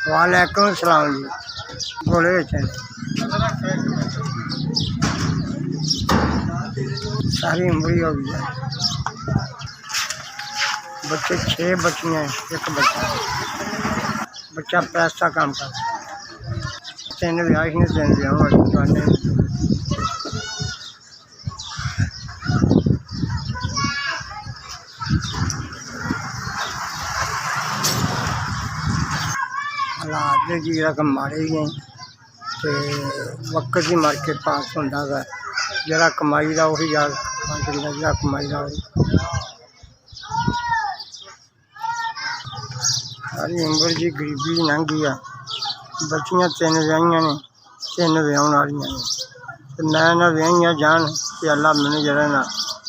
वालेकुम सलाम जी। बोले सारी उम्र हो गई है। बच्चे 6 बच्चियाँ हैं, एक बच्चा प्रेस का काम करता। 3 ब्याह ही 3 ब्याह जवाने। हालात जी रकम मारे ही नहीं तो वक्त ही मर के पास होंदा गा। जरा कमाई का उही यार जरा कमाई का सारी उम्र जी गरीबी लंघ गई है। बच्चियाँ 3 व्याहियां ने 3 व्याहन वालियां ने ते मैं ना व्याहियां जान ते अल्लाह मैंने जरा ना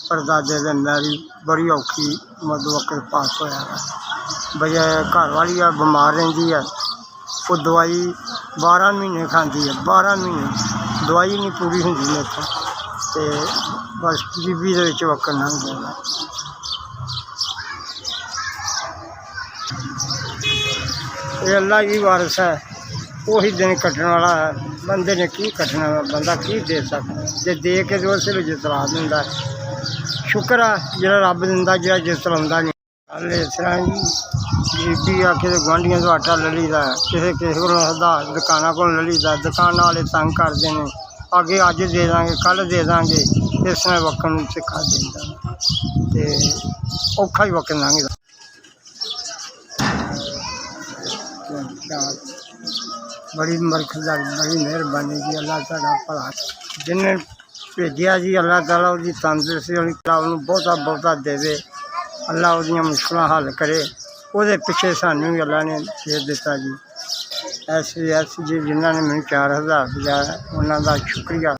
परदादे दे मेरी बड़ी औखी मद वक्त पास होया बजाय घर वाली बीमार रहिंदी है। वो दवाई 12 महीने खाती है, 12 महीने दवाई नहीं पूरी होंगी मेरे को तो बस गरीबी के वक्त लंघ जाना। ये अल्लाह की वारस है, वही दिन कटने वाला है। बंदे ने की कटना, बंदा की दे सकता जे दे के तो उस जितला दिता। शुक्र है जो रब दिता जो जितलाउंदा नहीं। गल इस तरह जी गरीबी आके तो गुआढ़ियों तो आटा ले लीदा, किसी किसी को दुकाना को ले लीदा। दुकान वाले तंग करते हैं अगे अज दे देंगे कल दे देंगे, इस तरह वक्त सिखा देता तो औखा ही वक्त लंघदा। बड़ी मरखदार बड़ी मेहरबानी जी अल्लाह ताला भला जिन्हें भेजिया जी अल्लाह ताला उसकी तंदुरुस्ती बहुता बहुता देवे। अल्लाह वो मुश्किल हल करे। वो पिछे सानू भी अल्लाह ने फेर दिता जी। ऐसे जी जिन्होंने मैंने 4000 भेजा उन्होंने शुक्रिया।